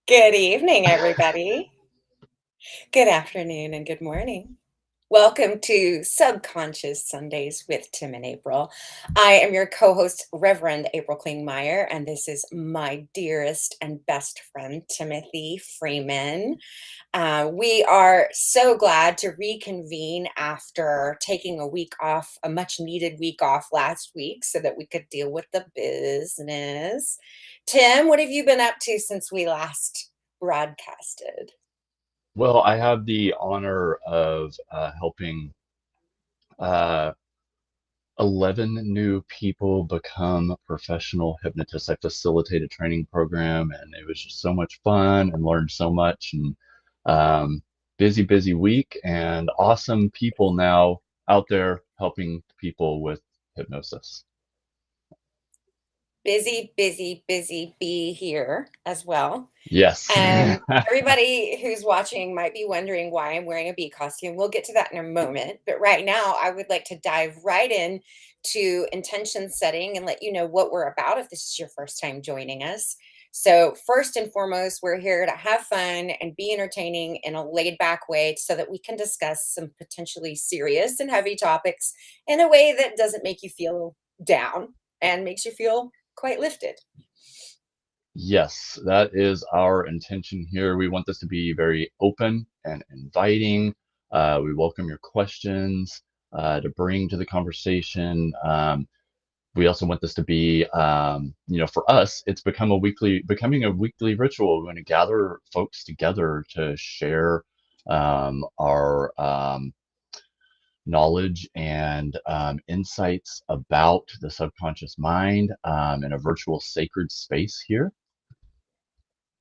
Good evening, everybody. Good afternoon and good morning. Welcome to Subconscious Sundays with Tim and April. I am your co host, Reverend April Kling Meyer, and this is my dearest and best friend, Timothy Freeman. We are so glad to reconvene after taking a week off, a much needed week off last week, so that we could deal with the business. Tim, what have you been up to since we last broadcasted? Well, I have the honor of helping uh, 11 new people become professional hypnotists. I facilitated a training program, and it was just so much fun and learned so much. And um, busy week, and awesome people now out there helping people with hypnosis. Busy bee here as well. Yes. And everybody who's watching might be wondering why I'm wearing a bee costume. We'll get to that in a moment. But right now, I would like to dive right in to intention setting and let you know what we're about if this is your first time joining us. So, first and foremost, we're here to have fun and be entertaining in a laid back way so that we can discuss some potentially serious and heavy topics in a way that doesn't make you feel down and makes you feel quite lifted. Yes, that is our intention here. We want this to be very open and inviting. We welcome your questions to bring to the conversation. We also want this to be, for us, it's becoming a weekly ritual. We're going to gather folks together to share our knowledge and insights about the subconscious mind in a virtual sacred space here.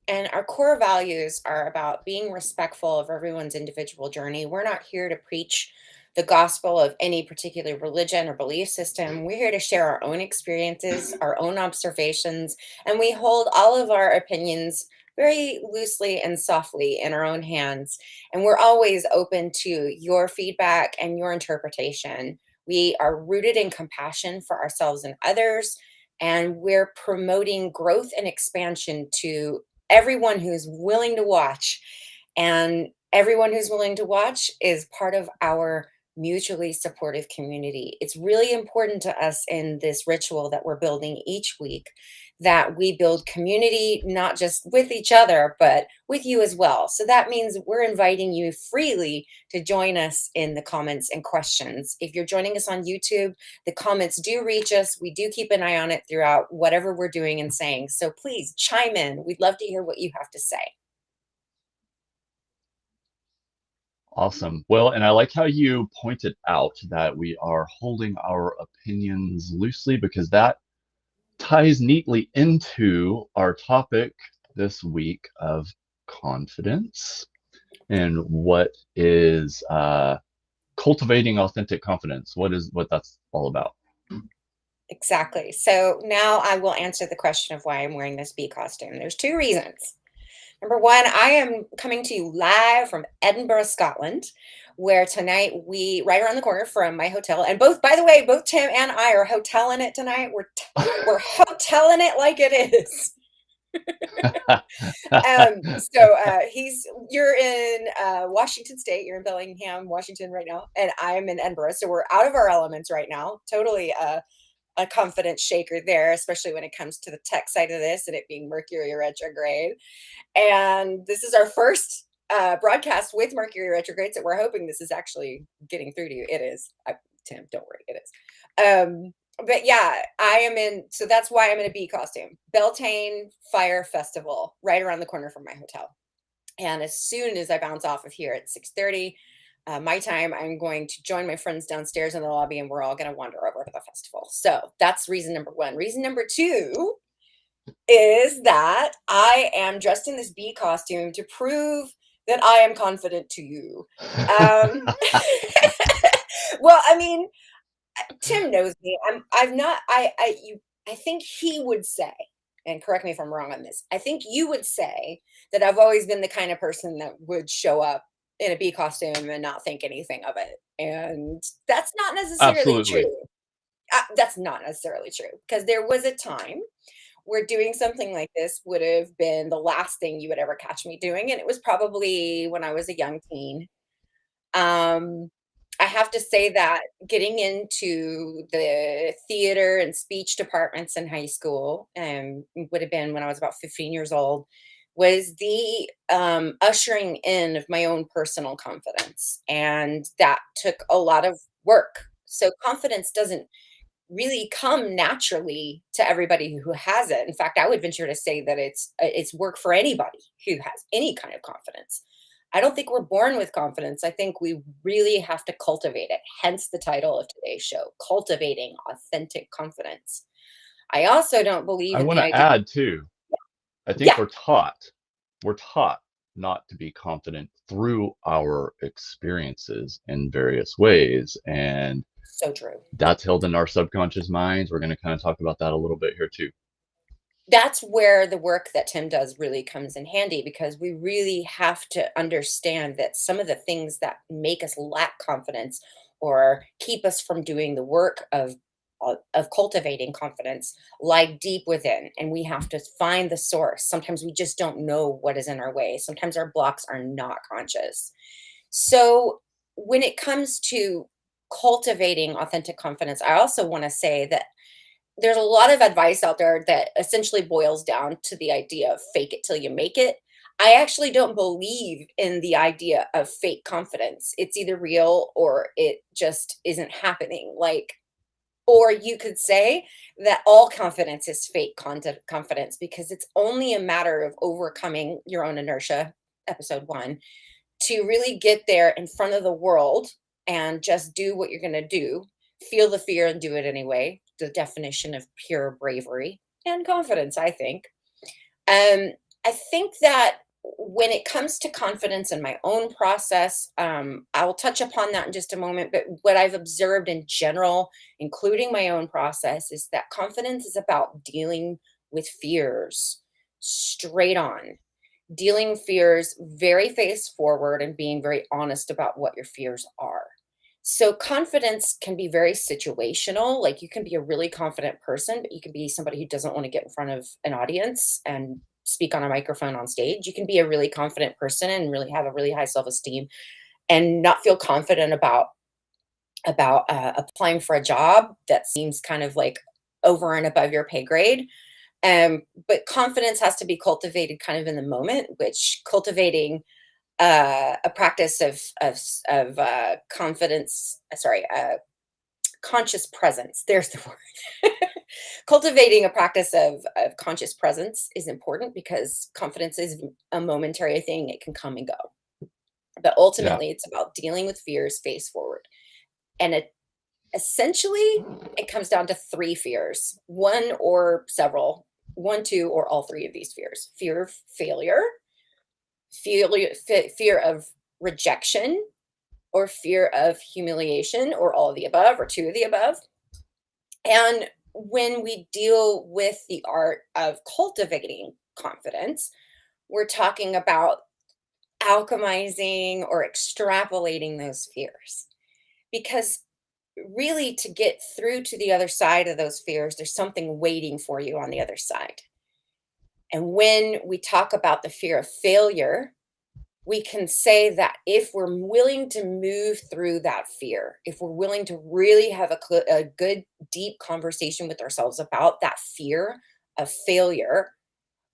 And our core values are about being respectful of everyone's individual journey. We're not here to preach the gospel of any particular religion or belief system. We're here to share our own experiences, our own observations, and we hold all of our opinions very loosely and softly in our own hands. And we're always open to your feedback and your interpretation. We are rooted in compassion for ourselves and others, and we're promoting growth and expansion to everyone who's willing to watch. And everyone who's willing to watch is part of our mutually supportive community. It's really important to us in this ritual that we're building each week that we build community, not just with each other, but with you as well. So that means we're inviting you freely to join us in the comments and questions. If you're joining us on YouTube, the comments do reach us. We do keep an eye on it throughout whatever we're doing and saying. So please chime in. We'd love to hear what you have to say. Awesome. Well, and I like how you pointed out that we are holding our opinions loosely because that ties neatly into our topic this week of confidence and what is cultivating authentic confidence. What that's all about. Exactly. So now I will answer the question of why I'm wearing this bee costume. There's two reasons. Number one, I am coming to you live from Edinburgh, Scotland, where tonight right around the corner from my hotel, and both, by the way, both Tim and I are hoteling it tonight. We're hoteling it like it is. You're in Washington State, you're in Bellingham, Washington right now, and I'm in Edinburgh. So we're out of our elements right now. Totally a confidence shaker there, especially when it comes to the tech side of this and it being Mercury retrograde. And this is our first broadcast with Mercury retrograde, so we're hoping this is actually getting through to you. It is. Tim, don't worry, it is. But yeah, I am in. So that's why I'm in a bee costume. Beltane Fire Festival, right around the corner from my hotel. And as soon as I bounce off of here at 6:30 my time, I'm going to join my friends downstairs in the lobby, and we're all going to wander over to the festival. So that's reason number one. Reason number two is that I am dressed in this bee costume to prove that I am confident to you. Um, well, I mean, Tim knows me. I'm not. I think he would say, and correct me if I'm wrong on this. I think you would say that I've always been the kind of person that would show up in a bee costume and not think anything of it, and that's not necessarily Absolutely. true. That's not necessarily true because there was a time where doing something like this would have been the last thing you would ever catch me doing, and it was probably when I was a young teen. Um, I have to say that getting into the theater and speech departments in high school, would have been when I was about 15 years old, was the ushering in of my own personal confidence. And that took a lot of work. So, confidence doesn't really come naturally to everybody who has it. In fact, I would venture to say that it's work for anybody who has any kind of confidence. I don't think we're born with confidence. I think we really have to cultivate it. Hence the title of today's show, Cultivating Authentic Confidence. I also don't believe I in want the to idea. add too, I think Yeah, we're taught not to be confident through our experiences in various ways. And so true. that's held in our subconscious minds. We're going to kind of talk about that a little bit here too. That's where the work that Tim does really comes in handy, because we really have to understand that some of the things that make us lack confidence or keep us from doing the work of cultivating confidence lie deep within, and we have to find the source. Sometimes we just don't know what is in our way. Sometimes our blocks are not conscious. So when it comes to cultivating authentic confidence, I also want to say that there's a lot of advice out there that essentially boils down to the idea of fake it till you make it. I actually don't believe in the idea of fake confidence. It's either real or it just isn't happening. Like, or you could say that all confidence is fake confidence, because it's only a matter of overcoming your own inertia, episode one, to really get there in front of the world and just do what you're going to do, feel the fear and do it anyway. The definition of pure bravery and confidence, I think. Um, I think that when it comes to confidence in my own process, I will touch upon that in just a moment. But what I've observed in general, including my own process, is that confidence is about dealing with fears straight on, dealing fears very face forward and being very honest about what your fears are. So confidence can be very situational. Like, you can be a really confident person, but you can be somebody who doesn't want to get in front of an audience and speak on a microphone on stage. You can be a really confident person and really have a really high self-esteem and not feel confident about applying for a job that seems kind of like over and above your pay grade. But confidence has to be cultivated kind of in the moment, which cultivating a practice of confidence, conscious presence. There's the word. Cultivating a practice of conscious presence is important, because confidence is a momentary thing. It can come and go. But Yeah. ultimately, it's about dealing with fears face forward. And essentially, it comes down to three fears, one or several, one, two, or all three of these fears: fear of failure, fear of rejection, or fear of humiliation, or all of the above, or two of the above. And when we deal with the art of cultivating confidence, we're talking about alchemizing or extrapolating those fears. Because really, to get through to the other side of those fears, there's something waiting for you on the other side. And when we talk about the fear of failure, we can say that if we're willing to move through that fear, if we're willing to really have a good, deep conversation with ourselves about that fear of failure,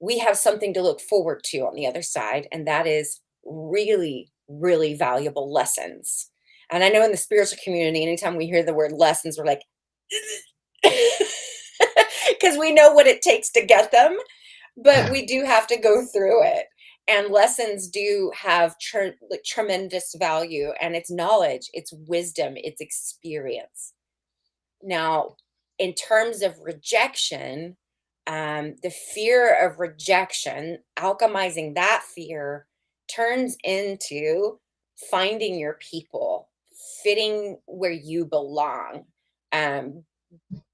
we have something to look forward to on the other side. And that is really, really valuable lessons. And I know in the spiritual community, anytime we hear the word lessons, we're like, because we know what it takes to get them, but we do have to go through it. And lessons do have like tremendous value, and it's knowledge, it's wisdom, it's experience. Now, in terms of rejection, the fear of rejection, alchemizing that fear turns into finding your people, fitting where you belong, um,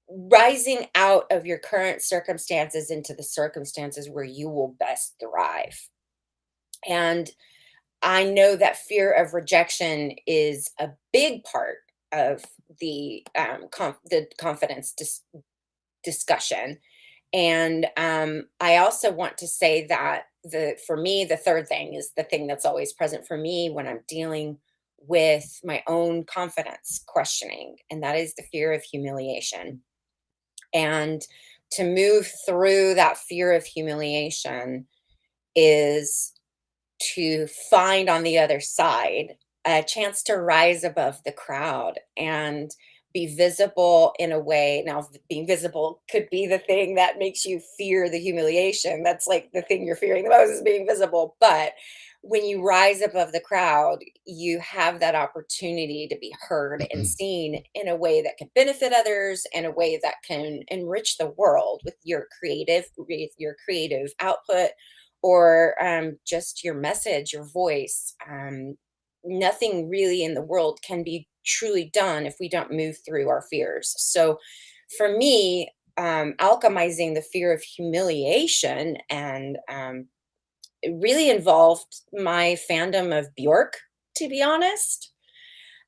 rising out of your current circumstances into the circumstances where you will best thrive. And I know that fear of rejection is a big part of the confidence discussion. And I also want to say that for me, the third thing is the thing that's always present for me when I'm dealing with my own confidence questioning, and that is the fear of humiliation. And to move through that fear of humiliation is to find on the other side a chance to rise above the crowd and be visible in a way. Now, being visible could be the thing that makes you fear the humiliation. That's like the thing you're fearing the most, is being visible. But when you rise above the crowd, you have that opportunity to be heard and seen in a way that can benefit others, in a way that can enrich the world with your creative output, or just your message, your voice. Nothing really in the world can be truly done if we don't move through our fears. So, for me, alchemizing the fear of humiliation and it really involved my fandom of Bjork, to be honest.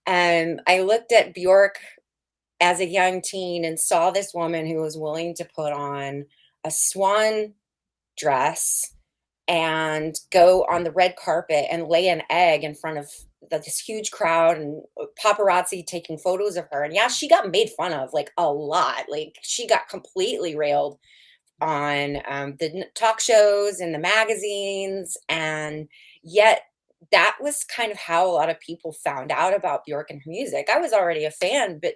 I looked at Bjork as a young teen and saw this woman who was willing to put on a swan dress and go on the red carpet and lay an egg in front of this huge crowd, and paparazzi taking photos of her. And yeah, she got made fun of like a lot. Like, she got completely railed on the talk shows and the magazines. And yet, that was kind of how a lot of people found out about Bjork and her music. I was already a fan, but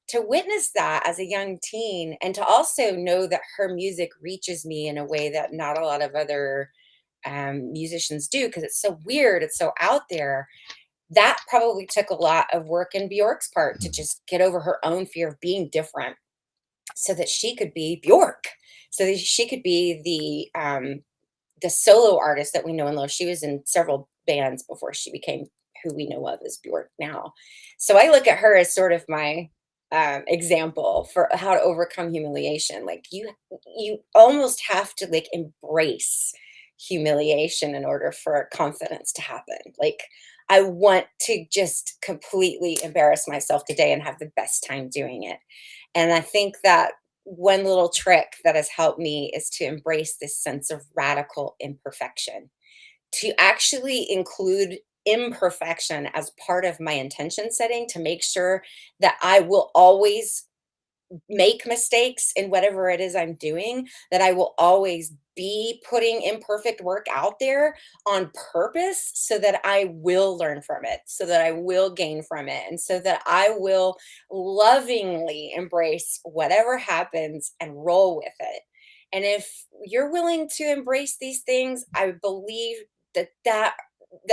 to witness that as a young teen and to also know that her music reaches me in a way that not a lot of other musicians do, because it's so weird, it's so out there. That probably took a lot of work in Bjork's part to just get over her own fear of being different so that she could be Bjork, so that she could be the solo artist that we know and love. She was in several bands before she became who we know of as Bjork now. So I look at her as sort of my example for how to overcome humiliation. Like, you almost have to like embrace humiliation in order for confidence to happen. Like, I want to just completely embarrass myself today and have the best time doing it. And I think that one little trick that has helped me is to embrace this sense of radical imperfection, to actually include imperfection as part of my intention setting, to make sure that I will always make mistakes in whatever it is I'm doing, that I will always be putting imperfect work out there on purpose so that I will learn from it, so that I will gain from it, and so that I will lovingly embrace whatever happens and roll with it. And if you're willing to embrace these things, I believe that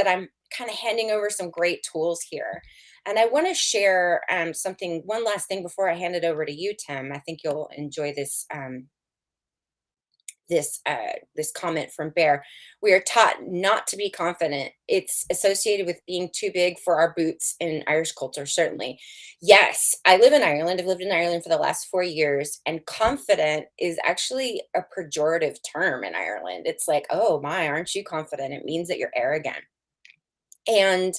I'm kind of handing over some great tools here. And I want to share one last thing before I hand it over to you, Tim. I think you'll enjoy this comment from Bear. We are taught not to be confident. It's associated with being too big for our boots in Irish culture, certainly. Yes, I live in Ireland. I've lived in Ireland for the last 4 years, and confident is actually a pejorative term in Ireland. It's like, oh my, aren't you confident? It means that you're arrogant. And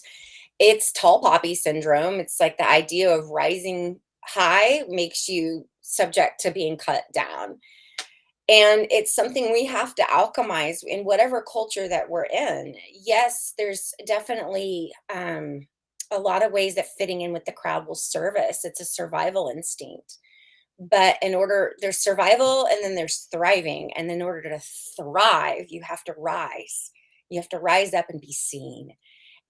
it's tall poppy syndrome. It's like the idea of rising high makes you subject to being cut down. And it's something we have to alchemize in whatever culture that we're in. Yes, there's definitely a lot of ways that fitting in with the crowd will serve us. It's a survival instinct. But there's survival and then there's thriving. And in order to thrive, you have to rise. You have to rise up and be seen.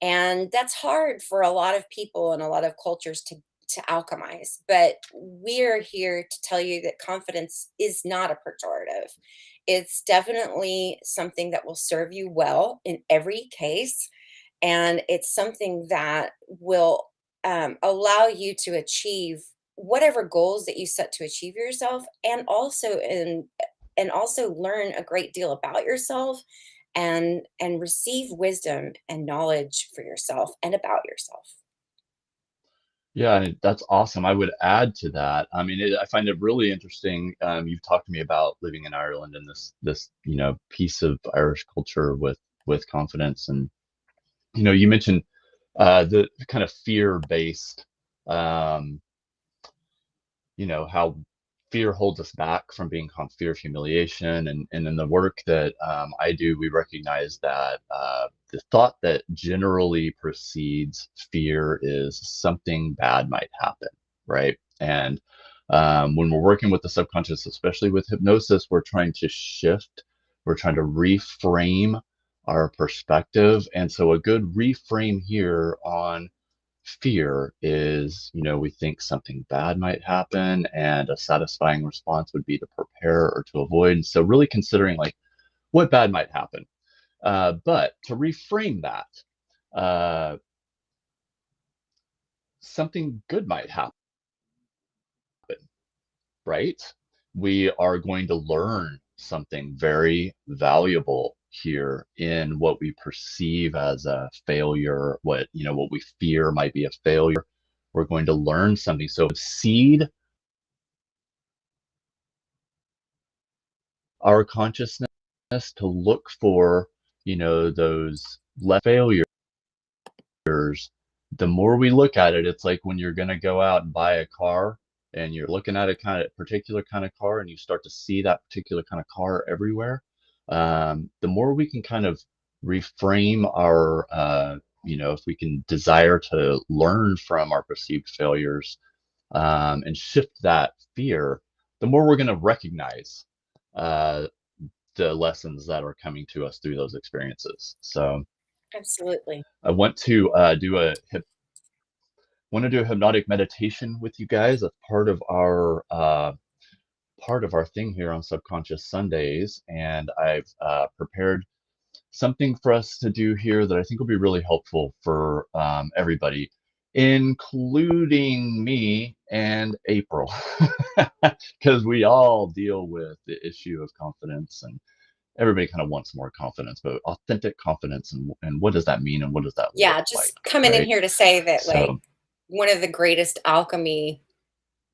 And that's hard for a lot of people and a lot of cultures to alchemize. But we're here to tell you that confidence is not a pejorative. It's definitely something that will serve you well in every case. And it's something that will allow you to achieve whatever goals that you set to achieve yourself, and also learn a great deal about yourself, and receive wisdom and knowledge for yourself and about yourself. Yeah, and that's awesome. I would add to that. I mean, I find it really interesting. You've talked to me about living in Ireland and this piece of Irish culture with confidence, and you mentioned the kind of fear based, how fear holds us back from being calm, fear of humiliation. And in the work that I do, we recognize that the thought that generally precedes fear is something bad might happen, right? And when we're working with the subconscious, especially with hypnosis, we're trying to shift, we're trying to reframe our perspective. And so a good reframe here on fear is, we think something bad might happen, and a satisfying response would be to prepare or to avoid. So really considering like what bad might happen. But to reframe that, uh, something good might happen, right? We are going to learn something very valuable here in what we perceive as a failure, what we fear might be a failure. We're going to learn something. So seed our consciousness to look for, those less failures. The more we look at it, it's like when you're going to go out and buy a car and you're looking at a kind of particular kind of car and you start to see that particular kind of car everywhere. The more we can kind of reframe our, if we can desire to learn from our perceived failures, and shift that fear, the more we're going to recognize uh, the lessons that are coming to us through those experiences. So Absolutely. I want to do a hypnotic meditation with you guys as part of our thing here on Subconscious Sundays, and I've prepared something for us to do here that I think will be really helpful for everybody, including me and April, because we all deal with the issue of confidence, and everybody kind of wants more confidence, but authentic confidence, and what does that mean, and what does that look Yeah, like, just coming in right? here to say that, like, So one of the greatest alchemy,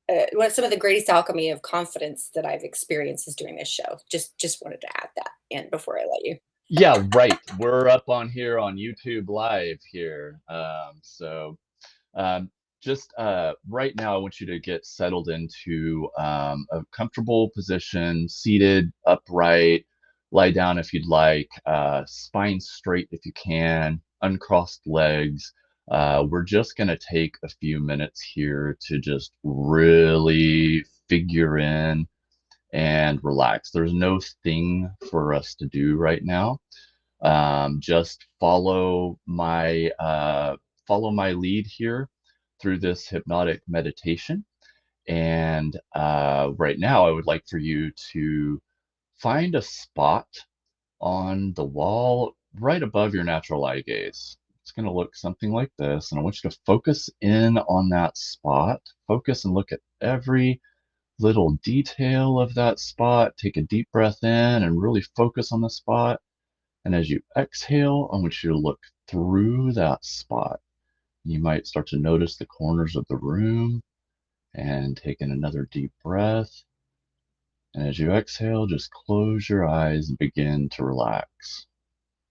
some of the greatest alchemy of confidence that I've experienced is doing this show. Just wanted to add that in before I let you. yeah, right. We're up on here on YouTube Live here. Um, just right now, I want you to get settled into a comfortable position, seated, upright. Lie down if you'd like, spine straight if you can, uncrossed legs. We're just going to take a few minutes here to just really figure in and relax. There's no thing for us to do right now. Just follow my lead here through this hypnotic meditation. And right now, I would like for you to find a spot on the wall right above your natural eye gaze. It's going to look something like this, and I want you to focus in on that spot. Focus and look at every little detail of that spot. Take a deep breath in and really focus on the spot. And as you exhale, I want you to look through that spot. You might start to notice the corners of the room and take in another deep breath. And as you exhale, just close your eyes and begin to relax.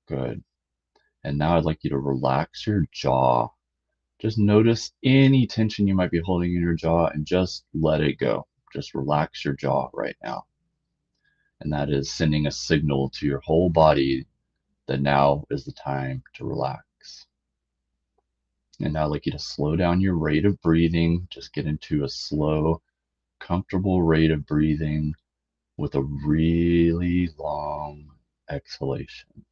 Good. And now I'd like you to relax your jaw. Just notice any tension you might be holding in your jaw and just let it go. Just relax your jaw right now. And that is sending a signal to your whole body that now is the time to relax. And now I'd like you to slow down your rate of breathing. Just get into a slow, comfortable rate of breathing with a really long exhalation.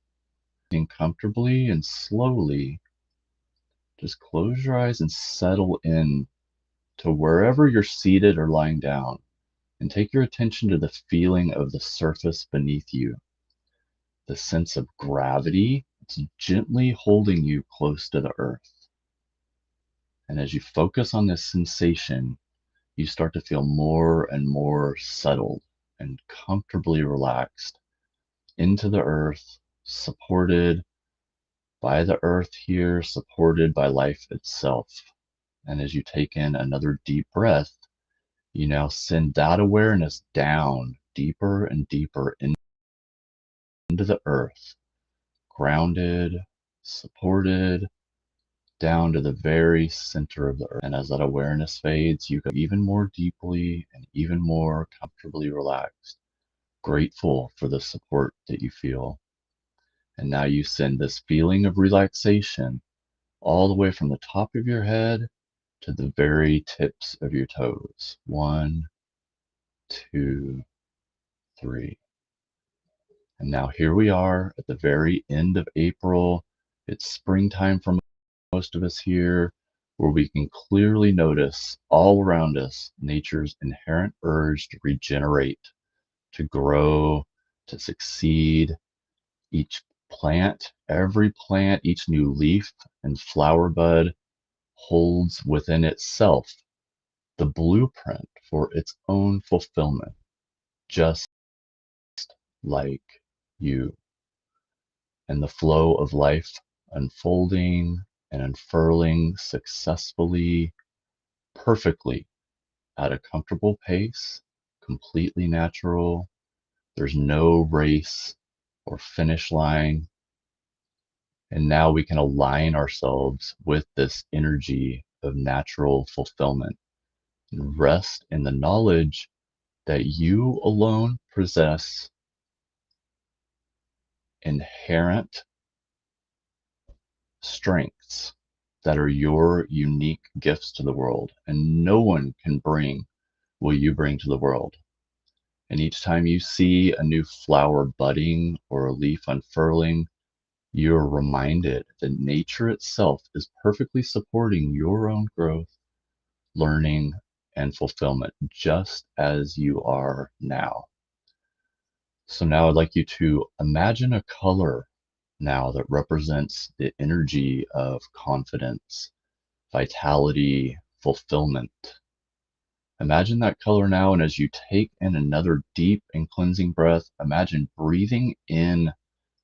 Breathing comfortably and slowly, just close your eyes and settle in to wherever you're seated or lying down. And take your attention to the feeling of the surface beneath you, the sense of gravity. It's gently holding you close to the earth. And as you focus on this sensation, you start to feel more and more settled and comfortably relaxed into the earth, supported by the earth here, supported by life itself. And as you take in another deep breath, you now send that awareness down deeper and deeper into the earth, grounded, supported, down to the very center of the earth. And as that awareness fades, you go even more deeply and even more comfortably relaxed, grateful for the support that you feel. And now you send this feeling of relaxation all the way from the top of your head to the very tips of your toes. 1, 2, 3. And now here we are at the very end of April. It's springtime for most of us here, where we can clearly notice all around us nature's inherent urge to regenerate, to grow, to succeed. Each plant, every plant, each new leaf and flower bud holds within itself the blueprint for its own fulfillment, just like you. And the flow of life unfolding and unfurling successfully, perfectly, at a comfortable pace, completely natural. There's no race or finish line. And now we can align ourselves with this energy of natural fulfillment and rest in the knowledge that you alone possess inherent strengths that are your unique gifts to the world, and no one can bring what you bring to the world. And each time you see a new flower budding or a leaf unfurling, you're reminded that nature itself is perfectly supporting your own growth, learning, and fulfillment, just as you are now. So now I'd like you to imagine a color now that represents the energy of confidence, vitality, fulfillment. Imagine that color now, and as you take in another deep and cleansing breath, imagine breathing in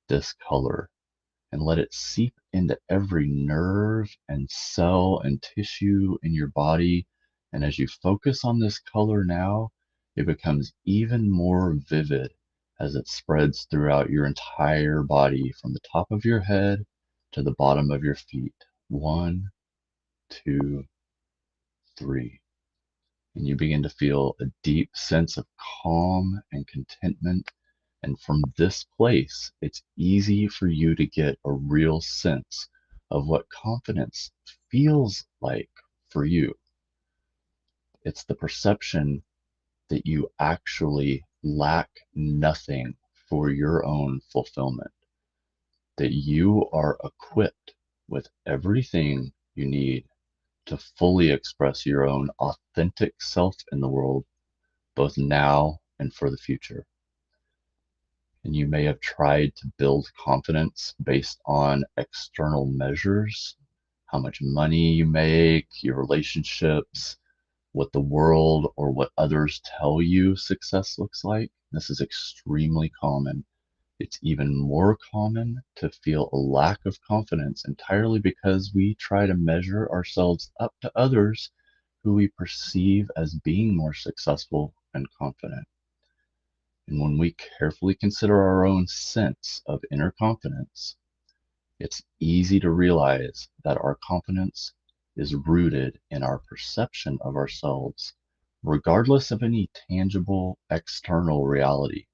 this color and let it seep into every nerve and cell and tissue in your body. And as you focus on this color now, it becomes even more vivid as it spreads throughout your entire body from the top of your head to the bottom of your feet. 1, 2, 3. And you begin to feel a deep sense of calm and contentment. And from this place, it's easy for you to get a real sense of what confidence feels like for you. It's the perception that you actually lack nothing for your own fulfillment, that you are equipped with everything you need to fully express your own authentic self in the world, both now and for the future. And you may have tried to build confidence based on external measures, how much money you make, your relationships, what the world or what others tell you success looks like. This is extremely common. It's even more common to feel a lack of confidence entirely because we try to measure ourselves up to others who we perceive as being more successful and confident. And when we carefully consider our own sense of inner confidence, it's easy to realize that our confidence is rooted in our perception of ourselves, regardless of any tangible external reality.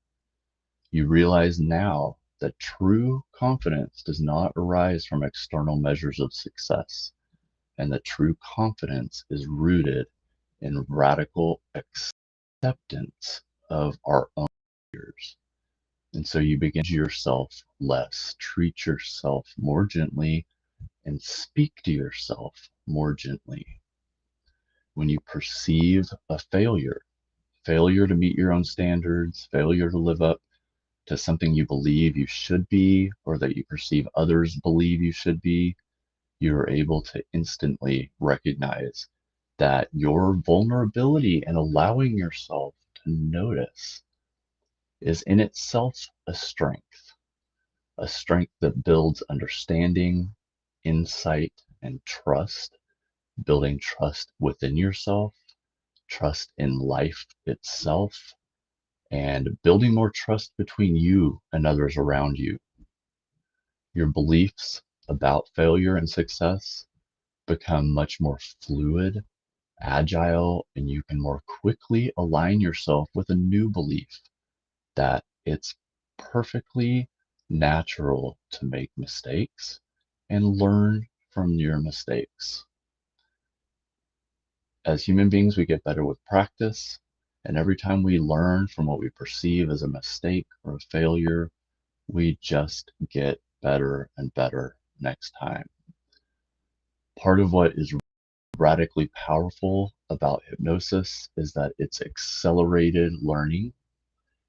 You realize now that true confidence does not arise from external measures of success, and that true confidence is rooted in radical acceptance of our own fears. And so you begin to yourself less, treat yourself more gently, and speak to yourself more gently. When you perceive a failure to meet your own standards, failure to live up to something you believe you should be or that you perceive others believe you should be, you're able to instantly recognize that your vulnerability and allowing yourself to notice is in itself a strength that builds understanding, insight, and trust, building trust within yourself, trust in life itself, and building more trust between you and others around you. Your beliefs about failure and success become much more fluid, agile, and you can more quickly align yourself with a new belief that it's perfectly natural to make mistakes and learn from your mistakes. As human beings, we get better with practice, and every time we learn from what we perceive as a mistake or a failure, we just get better and better next time. Part of what is radically powerful about hypnosis is that it's accelerated learning.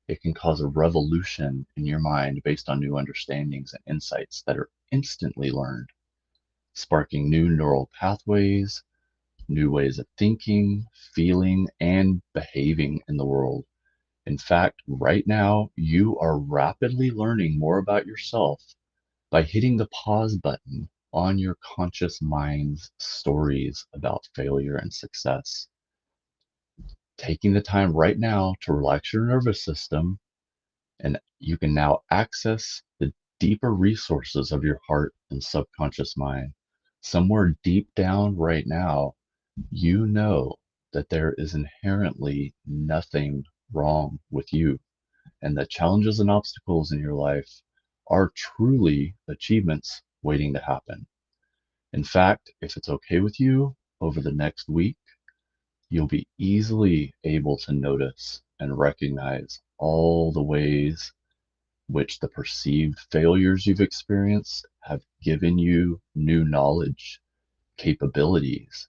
It can cause a revolution in your mind based on new understandings and insights that are instantly learned, sparking new neural pathways, new ways of thinking, feeling, and behaving in the world. In fact, right now, you are rapidly learning more about yourself by hitting the pause button on your conscious mind's stories about failure and success. Taking the time right now to relax your nervous system, and you can now access the deeper resources of your heart and subconscious mind. Somewhere deep down right now, you know that there is inherently nothing wrong with you, and that challenges and obstacles in your life are truly achievements waiting to happen. In fact, if it's okay with you, over the next week, you'll be easily able to notice and recognize all the ways which the perceived failures you've experienced have given you new knowledge, capabilities,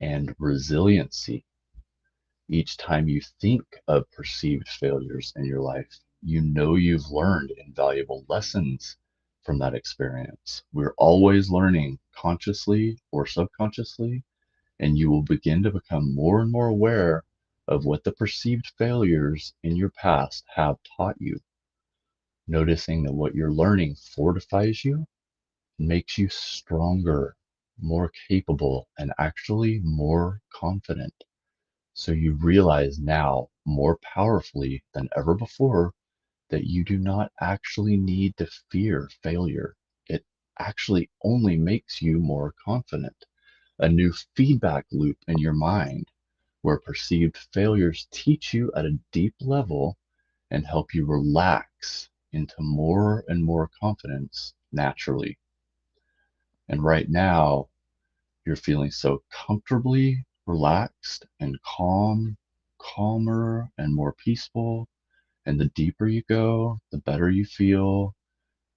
and resiliency. Each time you think of perceived failures in your life, you know you've learned invaluable lessons from that experience. We're always learning consciously or subconsciously, and you will begin to become more and more aware of what the perceived failures in your past have taught you, noticing that what you're learning fortifies you, makes you stronger, more capable, and actually more confident. So you realize now more powerfully than ever before that you do not actually need to fear failure. It actually only makes you more confident. A new feedback loop in your mind where perceived failures teach you at a deep level and help you relax into more and more confidence naturally. And right now, you're feeling so comfortably relaxed and calm, calmer and more peaceful. And the deeper you go, the better you feel.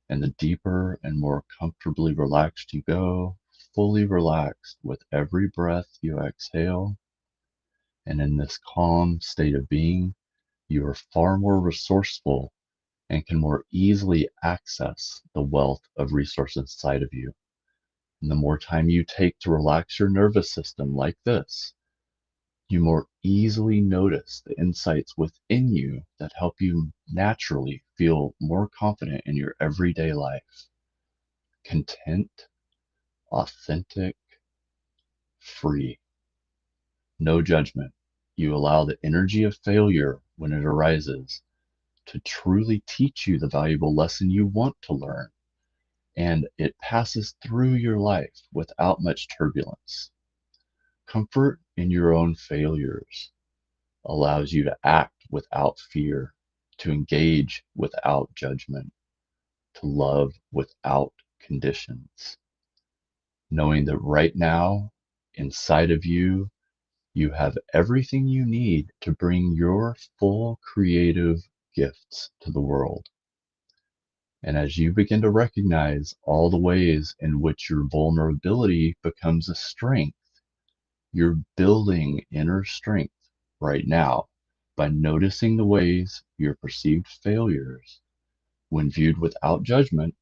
And the deeper and more comfortably relaxed you go, fully relaxed with every breath you exhale. And in this calm state of being, you are far more resourceful and can more easily access the wealth of resources inside of you. And the more time you take to relax your nervous system like this, you more easily notice the insights within you that help you naturally feel more confident in your everyday life. Content, authentic, free. No judgment. You allow the energy of failure when it arises to truly teach you the valuable lesson you want to learn, and it passes through your life without much turbulence. Comfort in your own failures allows you to act without fear, to engage without judgment, to love without conditions, knowing that right now, inside of you, you have everything you need to bring your full creative gifts to the world. And as you begin to recognize all the ways in which your vulnerability becomes a strength, you're building inner strength right now by noticing the ways your perceived failures, when viewed without judgment,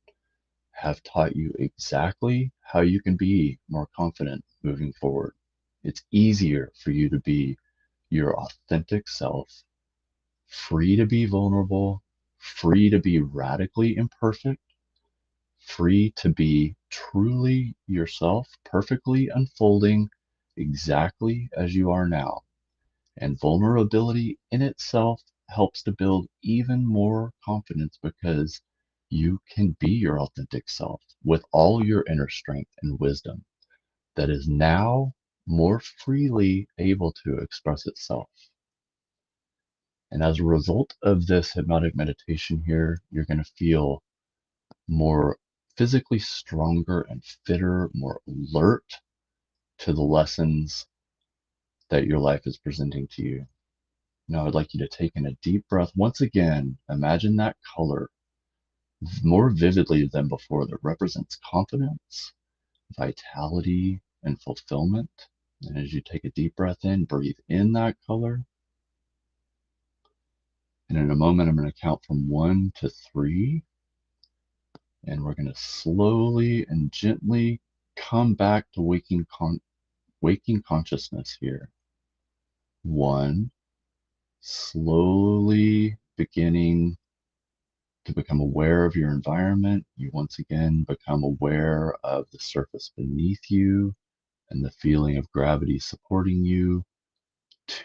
have taught you exactly how you can be more confident moving forward. It's easier for you to be your authentic self, free to be vulnerable, free to be radically imperfect, free to be truly yourself, perfectly unfolding exactly as you are now. And vulnerability in itself helps to build even more confidence because you can be your authentic self with all your inner strength and wisdom. that is now more freely able to express itself. And as a result of this hypnotic meditation here, you're going to feel more physically stronger and fitter, more alert to the lessons that your life is presenting to you. Now, I'd like you to take in a deep breath. Once again, imagine that color more vividly than before that represents confidence, vitality, and fulfillment. And as you take a deep breath in, breathe in that color. And in a moment, I'm going to count from 1 to 3. And we're going to slowly and gently come back to waking consciousness here. 1, slowly beginning to become aware of your environment. You once again become aware of the surface beneath you and the feeling of gravity supporting you.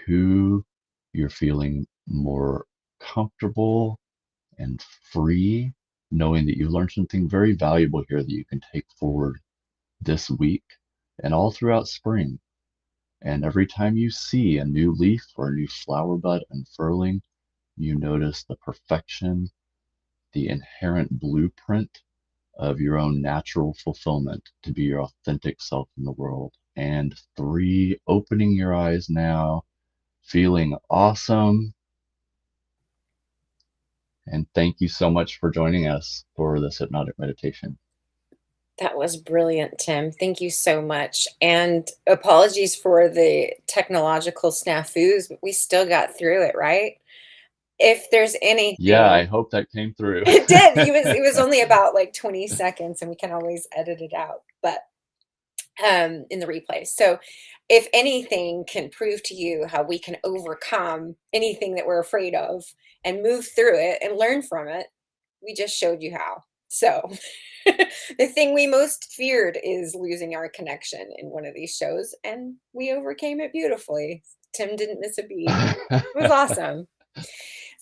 2, you're feeling more comfortable and free, knowing that you've learned something very valuable here that you can take forward this week and all throughout spring. And every time you see a new leaf or a new flower bud unfurling, you notice the perfection, the inherent blueprint of your own natural fulfillment to be your authentic self in the world. And 3, opening your eyes now, feeling awesome. And thank you so much for joining us for this hypnotic meditation. That was brilliant, Tim. Thank you so much. And apologies for the technological snafus, but we still got through it, right? If there's Yeah, I anything, hope that came through. it did. It was only about like 20 seconds and we can always edit it out. But in the replay. So, if anything can prove to you how we can overcome anything that we're afraid of and move through it and learn from it, we just showed you how. So, the thing we most feared is losing our connection in one of these shows, and we overcame it beautifully. Tim didn't miss a beat. It was awesome.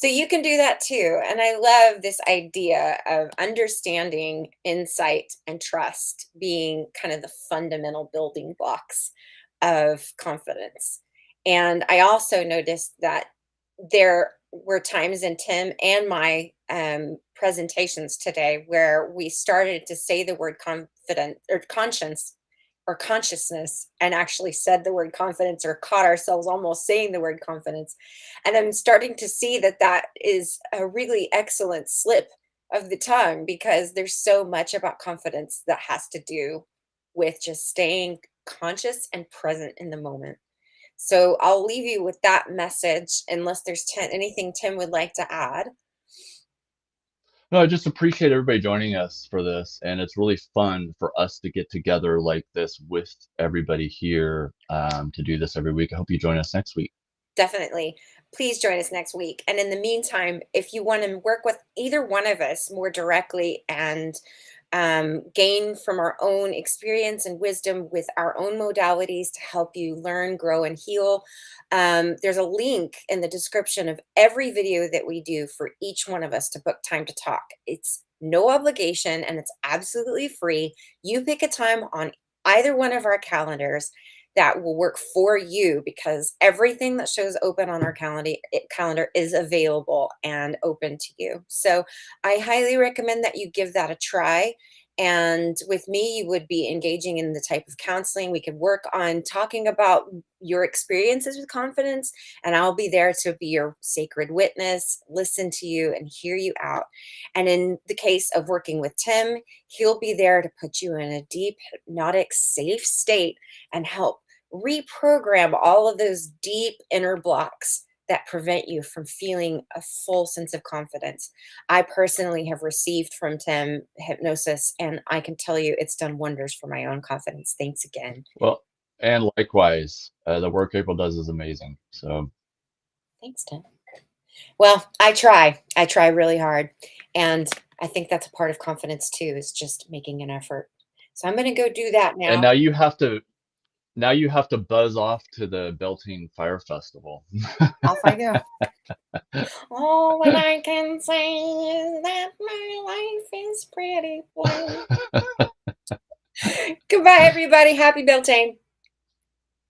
So you can do that too. And I love this idea of understanding, insight, and trust being kind of the fundamental building blocks of confidence. And I also noticed that there were times in Tim and my presentations today where we started to say the word confident or conscience or consciousness and actually said the word confidence or caught ourselves almost saying the word confidence. And I'm starting to see that that is a really excellent slip of the tongue because there's so much about confidence that has to do with just staying conscious and present in the moment. So I'll leave you with that message unless there's anything Tim would like to add. No, I just appreciate everybody joining us for this. And it's really fun for us to get together like this with everybody here to do this every week. I hope you join us next week. Definitely. Please join us next week. And in the meantime, if you want to work with either one of us more directly and gain from our own experience and wisdom with our own modalities to help you learn, grow, and heal, there's a link in the description of every video that we do for each one of us to book time to talk. It's no obligation and it's absolutely free. You pick a time on either one of our calendars that will work for you because everything that shows open on our calendar is available and open to you. So I highly recommend that you give that a try. And with me, you would be engaging in the type of counseling. We could work on talking about your experiences with confidence, and I'll be there to be your sacred witness, listen to you, and hear you out. And in the case of working with Tim, he'll be there to put you in a deep, hypnotic, safe state and help reprogram all of those deep inner blocks that prevent you from feeling a full sense of confidence. I personally have received from Tim hypnosis, and I can tell you it's done wonders for my own confidence. Thanks again. Well, and likewise, the work April does is amazing. So, Thanks, Tim. Well, I try. I try really hard. And I think that's a part of confidence too, is just making an effort. So I'm going to go do that and now. now you have to buzz off to the Beltane Fire Festival. Off I go. All that I can say is that my life is pretty plain. Goodbye, everybody. Happy Beltane.